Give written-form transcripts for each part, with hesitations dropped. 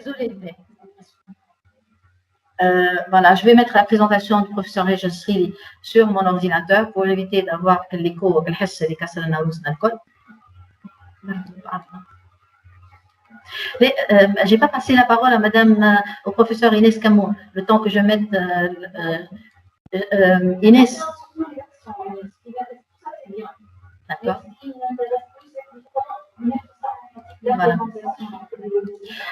Désolée. Voilà, je vais mettre la présentation du professeur Régis Srili sur mon ordinateur pour éviter d'avoir l'écho, j'ai pas passé la parole à madame, au professeur Inès Camoun, le temps que je mette Inès. D'accord. Voilà.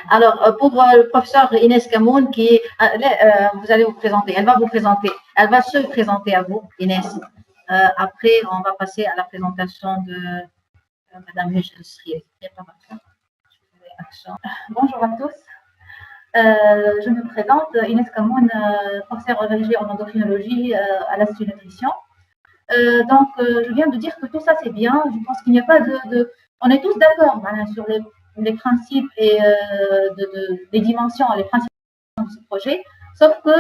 Alors, pour le professeur Inès Camoun, vous allez vous présenter, elle va vous présenter, elle va se présenter à vous, Inès. Après, on va passer à la présentation de madame Régis. Bonjour à tous. Je me présente, Inès Camoun, professeure agrégée en endocrinologie à l'Institut de nutrition. Je viens de dire que tout ça c'est bien. Je pense qu'il n'y a pas on est tous d'accord sur les principes et les dimensions, les principes de ce projet. Sauf que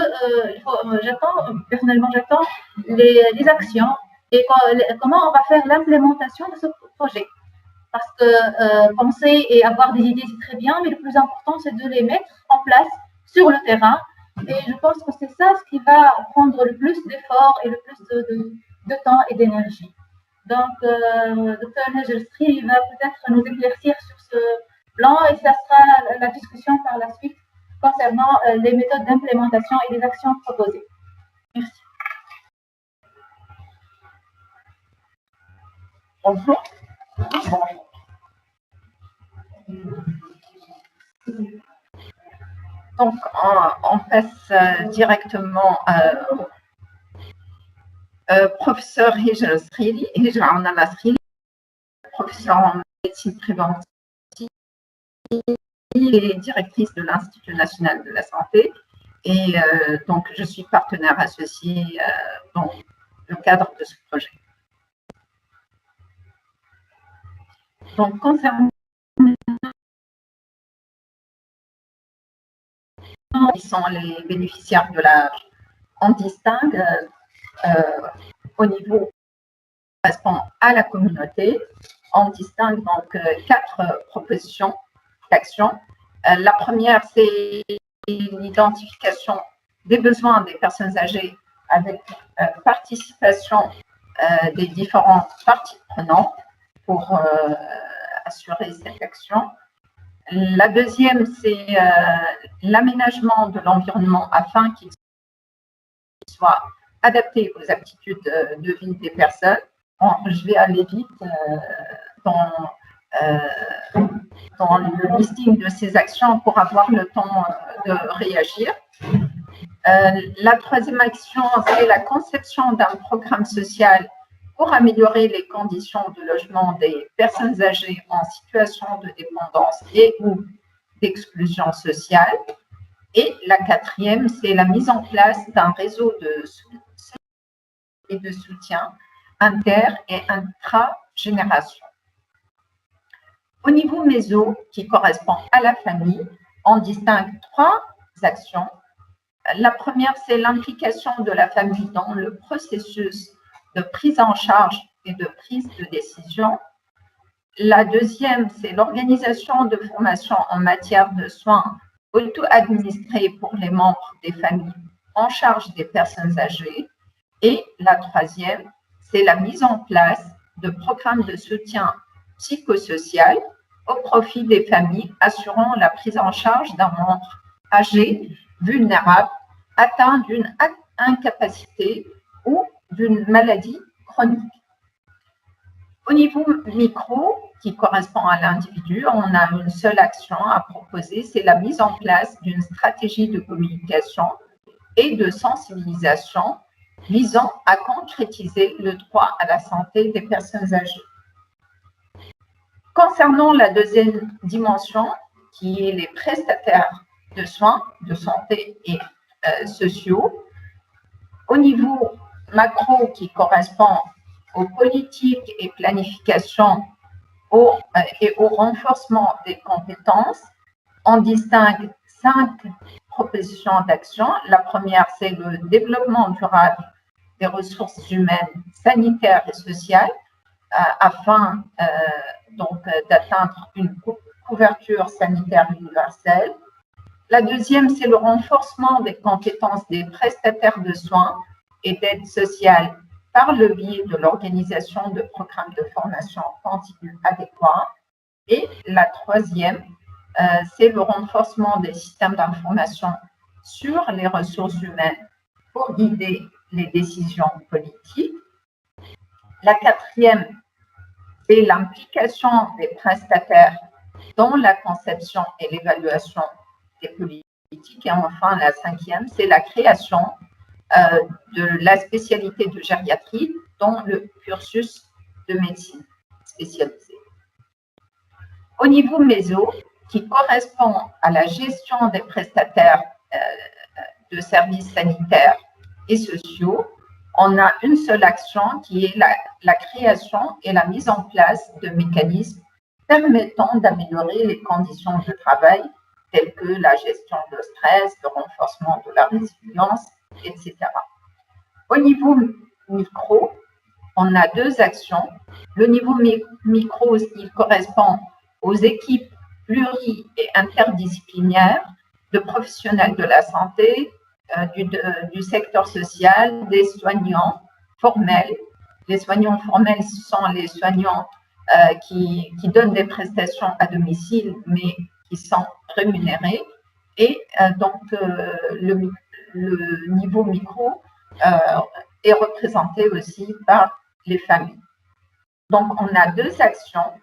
personnellement, j'attends les actions et comment on va faire l'implémentation de ce projet. Parce que penser et avoir des idées, c'est très bien, mais le plus important, c'est de les mettre en place sur le terrain. Et je pense que c'est ça ce qui va prendre le plus d'efforts et le plus de temps et d'énergie. Donc, Dr. Régis Srili va peut-être nous éclaircir sur ce plan et ça sera la discussion par la suite concernant les méthodes d'implémentation et les actions proposées. Merci. Bonjour. Donc, on passe directement professeur Hijra Srili, professeur en médecine préventive et directrice de l'Institut national de la santé. Et donc, je suis partenaire associé dans le cadre de ce projet. Donc, concernant qui sont les bénéficiaires de la... On distingue au niveau qui correspond à la communauté, on distingue donc 4 propositions d'action. La première, c'est l'identification des besoins des personnes âgées avec participation des différentes parties prenantes pour assurer cette action. La deuxième, c'est l'aménagement de l'environnement afin qu'il soit adapté aux aptitudes de vie des personnes. Bon, je vais aller vite dans le listing de ces actions pour avoir le temps de réagir. La troisième action, c'est la conception d'un programme social pour améliorer les conditions de logement des personnes âgées en situation de dépendance et ou d'exclusion sociale. Et la quatrième, c'est la mise en place d'un réseau de soutien inter- et intra-génération. Au niveau méso, qui correspond à la famille, on distingue 3 actions. La première, c'est l'implication de la famille dans le processus de prise en charge et de prise de décision. La deuxième, c'est l'organisation de formations en matière de soins auto-administrés pour les membres des familles en charge des personnes âgées. Et la troisième, c'est la mise en place de programmes de soutien psychosocial au profit des familles assurant la prise en charge d'un membre âgé, vulnérable, atteint d'une incapacité ou d'une maladie chronique. Au niveau micro, qui correspond à l'individu, on a une seule action à proposer, c'est la mise en place d'une stratégie de communication et de sensibilisation visant à concrétiser le droit à la santé des personnes âgées. Concernant la deuxième dimension, qui est les prestataires de soins de santé et sociaux, au niveau macro, qui correspond aux politiques et planifications et au renforcement des compétences, on distingue 5 propositions d'action. La première, c'est le développement durable des ressources humaines, sanitaires et sociales afin donc d'atteindre une couverture sanitaire universelle. La deuxième, c'est le renforcement des compétences des prestataires de soins et d'aide sociale par le biais de l'organisation de programmes de formation continue adéquats. Et la troisième, c'est le renforcement des systèmes d'information sur les ressources humaines pour guider les décisions politiques. La quatrième, c'est l'implication des prestataires dans la conception et l'évaluation des politiques. Et enfin, la cinquième, c'est la création de la spécialité de gériatrie dans le cursus de médecine spécialisée. Au niveau méso, qui correspond à la gestion des prestataires de services sanitaires et sociaux, on a une seule action qui est la création et la mise en place de mécanismes permettant d'améliorer les conditions de travail telles que la gestion de stress, le renforcement de la résilience, etc. Au niveau micro, on a deux actions. Le niveau micro, il correspond aux équipes pluri- et interdisciplinaires de professionnels de la santé, du secteur social, des soignants formels. Les soignants formels, ce sont les soignants qui donnent des prestations à domicile, mais qui sont rémunérés. Et donc, le niveau micro est représenté aussi par les familles. Donc, on a deux actions.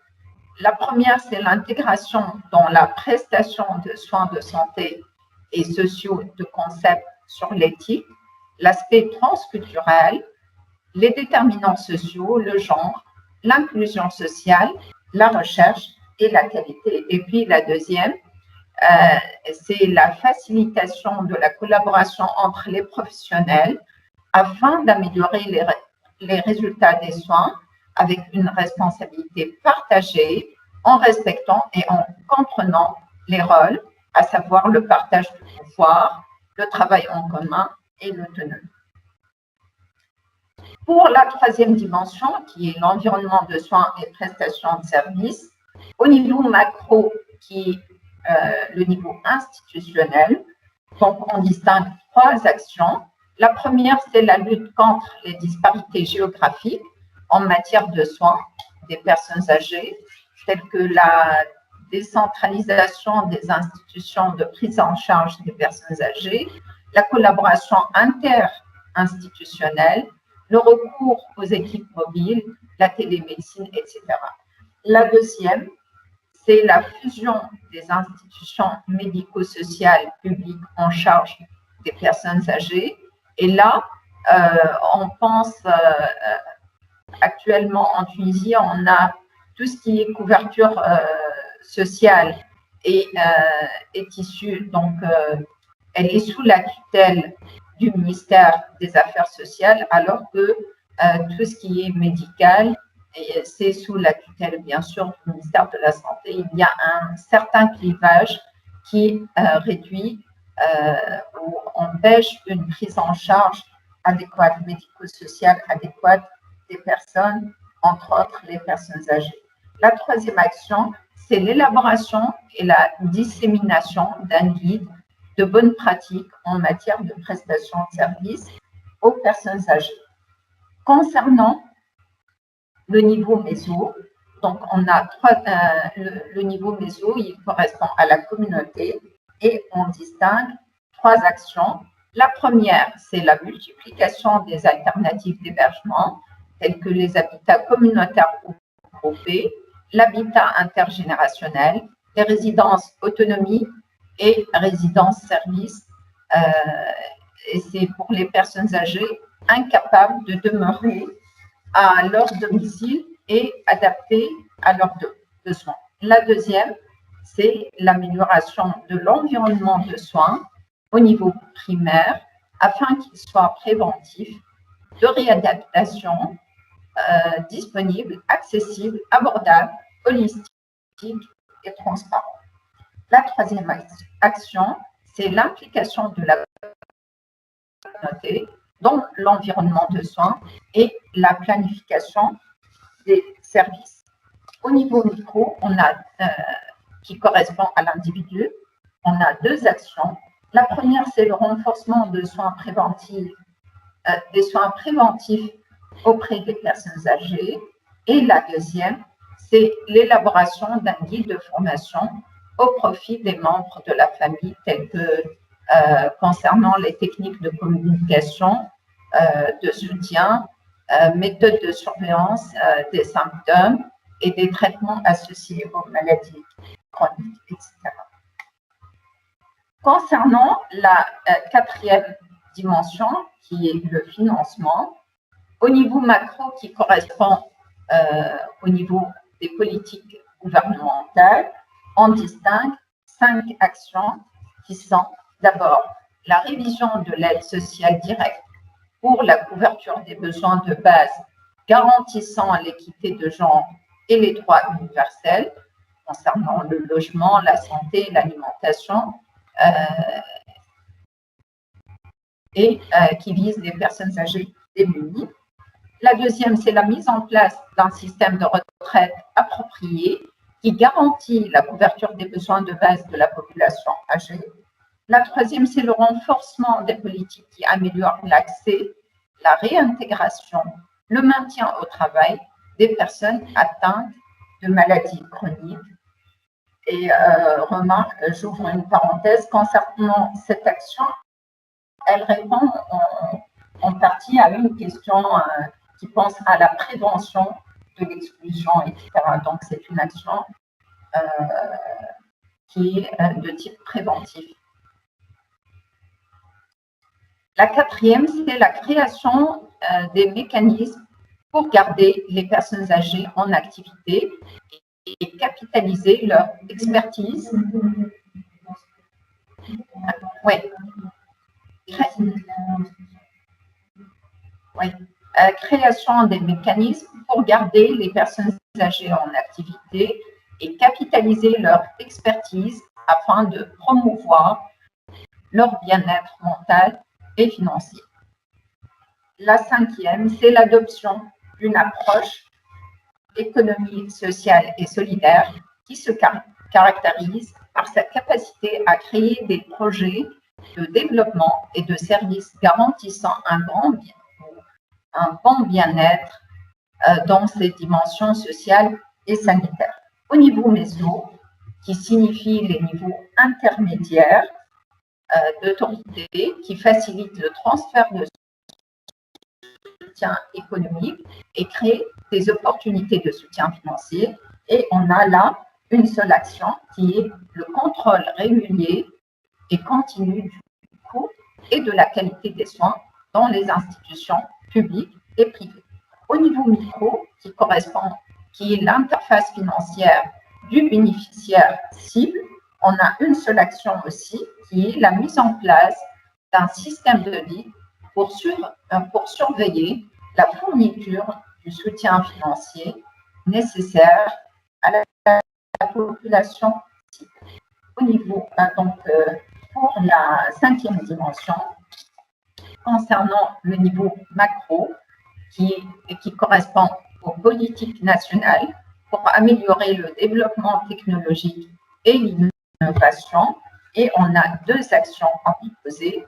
La première, c'est l'intégration dans la prestation de soins de santé et sociaux de concepts sur l'éthique, l'aspect transculturel, les déterminants sociaux, le genre, l'inclusion sociale, la recherche et la qualité. Et puis la deuxième, c'est la facilitation de la collaboration entre les professionnels afin d'améliorer les résultats des soins avec une responsabilité partagée en respectant et en comprenant les rôles, à savoir le partage du pouvoir, le travail en commun et l'autonomie. Pour la troisième dimension, qui est l'environnement de soins et prestations de services, au niveau macro, qui est le niveau institutionnel, donc on distingue trois actions. La première, c'est la lutte contre les disparités géographiques en matière de soins des personnes âgées, telles que la décentralisation des institutions de prise en charge des personnes âgées, la collaboration interinstitutionnelle, le recours aux équipes mobiles, la télémédecine, etc. La deuxième, c'est la fusion des institutions médico-sociales publiques en charge des personnes âgées. Et là, on pense actuellement en Tunisie, on a tout ce qui est couverture sociale et est issue, donc elle est sous la tutelle du ministère des Affaires sociales, alors que tout ce qui est médical, c'est sous la tutelle, bien sûr, du ministère de la Santé. Il y a un certain clivage qui réduit ou empêche une prise en charge adéquate, médico-sociale adéquate des personnes, entre autres les personnes âgées. La troisième action, c'est l'élaboration et la dissémination d'un guide de bonnes pratiques en matière de prestation de services aux personnes âgées. Concernant le niveau méso, donc on a le niveau méso, il correspond à la communauté et on distingue trois actions. La première, c'est la multiplication des alternatives d'hébergement, telles que les habitats communautaires ou groupés, l'habitat intergénérationnel, les résidences autonomie et résidences-services. Et c'est pour les personnes âgées incapables de demeurer à leur domicile et adaptées à leurs besoins. La deuxième, c'est l'amélioration de l'environnement de soins au niveau primaire afin qu'il soit préventif, de réadaptation, disponible, accessible, abordable, holistique et transparent. La troisième action, c'est l'implication de la communauté dans l'environnement de soins et la planification des services. Au niveau micro, on a qui correspond à l'individu, on a deux actions. La première, c'est le renforcement des soins préventifs auprès des personnes âgées. Et la deuxième, c'est l'élaboration d'un guide de formation au profit des membres de la famille, tels que concernant les techniques de communication, de soutien, méthodes de surveillance des symptômes et des traitements associés aux maladies chroniques, etc. Concernant la quatrième dimension, qui est le financement, au niveau macro qui correspond au niveau des politiques gouvernementales, on distingue 5 actions qui sont d'abord la révision de l'aide sociale directe pour la couverture des besoins de base garantissant l'équité de genre et les droits universels concernant le logement, la santé, l'alimentation et qui vise les personnes âgées démunies. La deuxième, c'est la mise en place d'un système de retraite approprié qui garantit la couverture des besoins de base de la population âgée. La troisième, c'est le renforcement des politiques qui améliorent l'accès, la réintégration, le maintien au travail des personnes atteintes de maladies chroniques. Et remarque, j'ouvre une parenthèse, concernant cette action, elle répond en partie à une question qui pense à la prévention de l'exclusion, etc. Donc, c'est une action qui est de type préventif. La quatrième, c'est la création des mécanismes pour garder les personnes âgées en activité et capitaliser leur expertise. Oui. Oui. Création des mécanismes pour garder les personnes âgées en activité et capitaliser leur expertise afin de promouvoir leur bien-être mental et financier. La cinquième, c'est l'adoption d'une approche économie sociale et solidaire qui se caractérise par sa capacité à créer des projets de développement et de services garantissant un bon bien-être dans ses dimensions sociales et sanitaires. Au niveau méso, qui signifie les niveaux intermédiaires d'autorité, qui facilite le transfert de soutien économique et crée des opportunités de soutien financier. Et on a là une seule action qui est le contrôle régulier et continu du coût et de la qualité des soins dans les institutions publiques et privées. Au niveau micro, qui est l'interface financière du bénéficiaire cible, on a une seule action aussi, qui est la mise en place d'un système de vie pour surveiller la fourniture du soutien financier nécessaire à la population cible. Au niveau, pour la cinquième dimension, concernant le niveau macro, qui correspond aux politiques nationales pour améliorer le développement technologique et l'innovation. Et on a deux actions à proposer.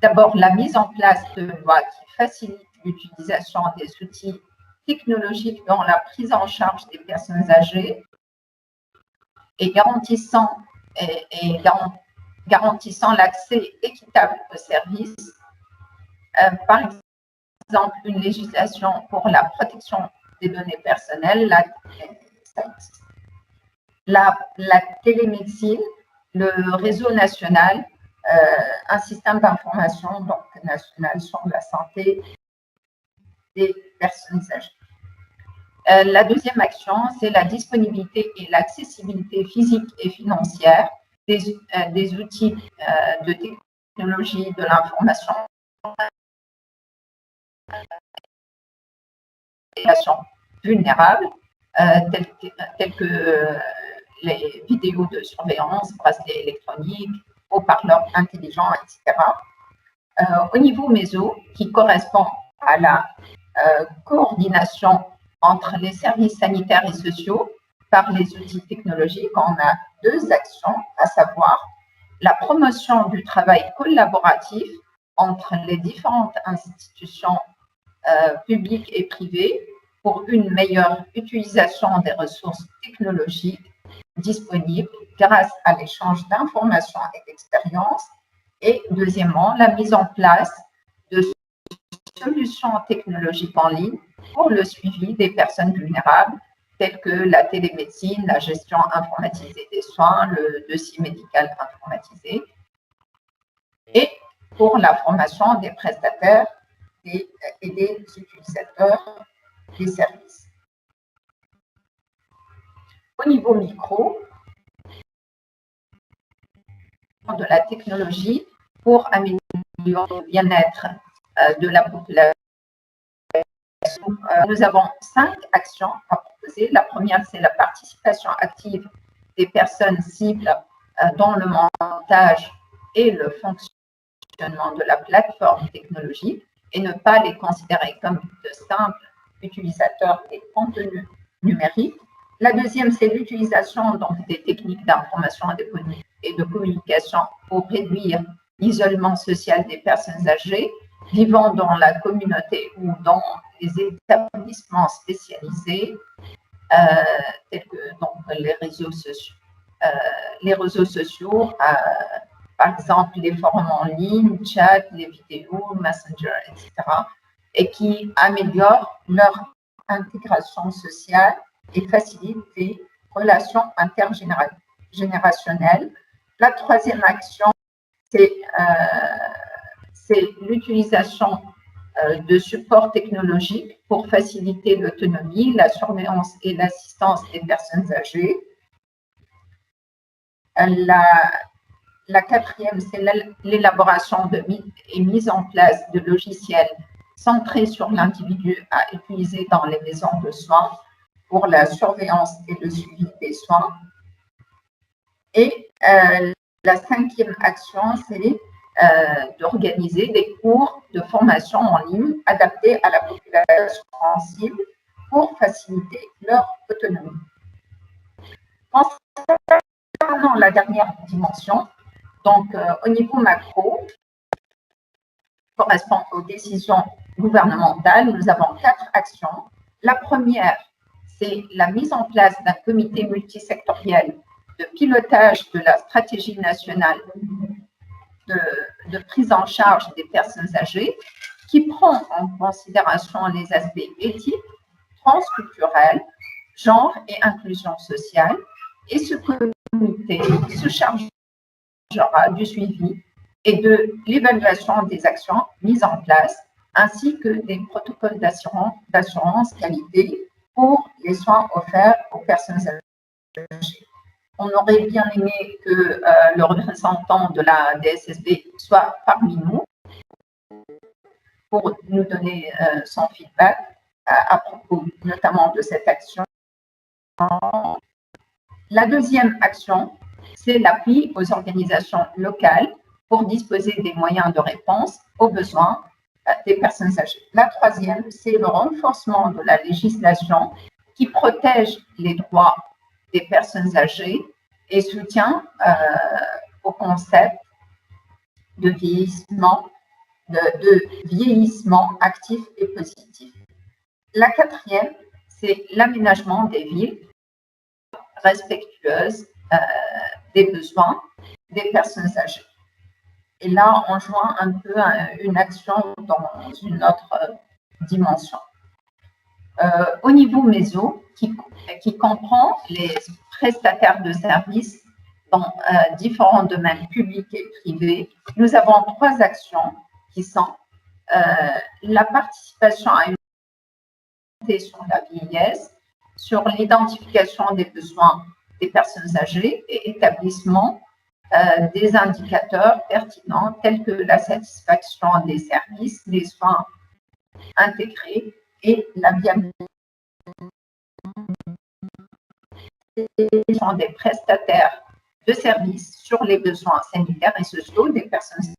D'abord, la mise en place de lois qui facilitent l'utilisation des outils technologiques dans la prise en charge des personnes âgées et garantissant l'accès équitable aux services. Par exemple, une législation pour la protection des données personnelles, la télémédecine, le réseau national, un système d'information national sur la santé des personnes âgées. La deuxième action, c'est la disponibilité et l'accessibilité physique et financière des outils de technologie de l'information vulnérables, tels que les vidéos de surveillance, bracelets électroniques, haut-parleurs intelligents, etc. Au niveau méso, qui correspond à la coordination entre les services sanitaires et sociaux par les outils technologiques, on a deux actions, à savoir la promotion du travail collaboratif entre les différentes institutions publiques et privées pour une meilleure utilisation des ressources technologiques disponibles grâce à l'échange d'informations et d'expériences. Et deuxièmement, la mise en place de solutions technologiques en ligne pour le suivi des personnes vulnérables, telles que la télémédecine, la gestion informatisée des soins, le dossier médical informatisé, et pour la formation des prestataires et des utilisateurs des services. Au niveau micro, de la technologie pour améliorer le bien-être de la population. Nous avons 5 actions à proposer. La première, c'est la participation active des personnes cibles dans le montage et le fonctionnement de la plateforme technologique et ne pas les considérer comme de simples utilisateurs des contenus numériques. La deuxième, c'est l'utilisation des techniques d'information et de communication pour réduire l'isolement social des personnes âgées vivant dans la communauté ou dans les établissements spécialisés, tels que les réseaux sociaux, par exemple les forums en ligne, chat, les vidéos, Messenger, etc., et qui améliorent leur intégration sociale et facilitent les relations intergénérationnelles. La troisième action, c'est l'utilisation de supports technologiques pour faciliter l'autonomie, la surveillance et l'assistance des personnes âgées. La quatrième, c'est l'élaboration et mise en place de logiciels centrés sur l'individu à utiliser dans les maisons de soins pour la surveillance et le suivi des soins. Et la cinquième action, c'est d'organiser des cours de formation en ligne adaptés à la population cible pour faciliter leur autonomie. Concernant la dernière dimension, donc au niveau macro, correspond aux décisions gouvernementales, nous avons 4 actions. La première, c'est la mise en place d'un comité multisectoriel de pilotage de la stratégie nationale de prise en charge des personnes âgées qui prend en considération les aspects éthiques, transculturels, genre et inclusion sociale. Et ce comité se chargera du suivi et de l'évaluation des actions mises en place, ainsi que des protocoles d'assurance qualité pour les soins offerts aux personnes âgées. On aurait bien aimé que le représentant de la DSSB soit parmi nous pour nous donner son feedback à propos notamment de cette action. La deuxième action, c'est l'appui aux organisations locales pour disposer des moyens de réponse aux besoins des personnes âgées. La troisième, c'est le renforcement de la législation qui protège les droits des personnes âgées et soutient au concept de vieillissement actif et positif. La quatrième, c'est l'aménagement des villes respectueuses des besoins des personnes âgées. Et là, on joint un peu une action dans une autre dimension. Au niveau MESO, qui comprend les prestataires de services dans différents domaines publics et privés, nous avons 3 actions qui sont la participation à une sur la vieillesse, sur l'identification des besoins des personnes âgées et établissement des indicateurs pertinents tels que la satisfaction des services, les soins intégrés et la viabilité des prestataires de services sur les besoins sanitaires et sociaux des personnes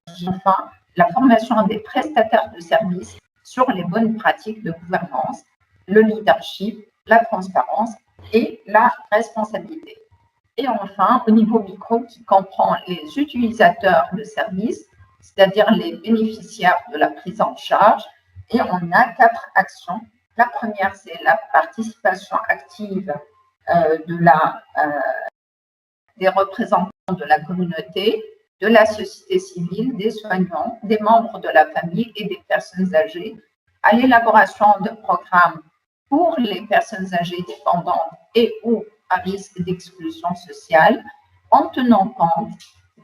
âgées. Enfin, la formation des prestataires de services sur les bonnes pratiques de gouvernance, le leadership, la transparence et la responsabilité. Et enfin, au niveau micro, qui comprend les utilisateurs de services, c'est-à-dire les bénéficiaires de la prise en charge. Et on a 4 actions. La première, c'est la participation active des représentants de la communauté, de la société civile, des soignants, des membres de la famille et des personnes âgées à l'élaboration de programmes pour les personnes âgées dépendantes et ou à risque d'exclusion sociale, en tenant compte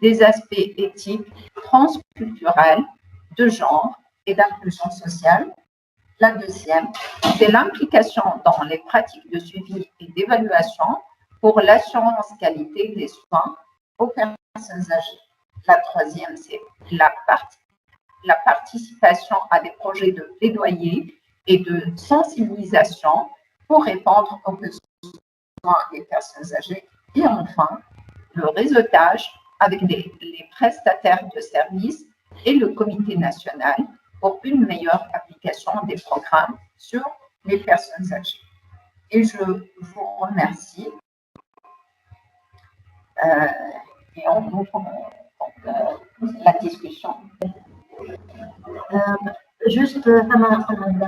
des aspects éthiques, transculturels, de genre et d'inclusion sociale. La deuxième, c'est l'implication dans les pratiques de suivi et d'évaluation pour l'assurance qualité des soins aux personnes âgées. La troisième, c'est la participation à des projets de plaidoyer et de sensibilisation pour répondre aux besoins des personnes âgées. Et enfin, le réseautage avec les prestataires de services et le comité national pour une meilleure application des programmes sur les personnes âgées. Et je vous remercie. Et on ouvre la discussion. Juste,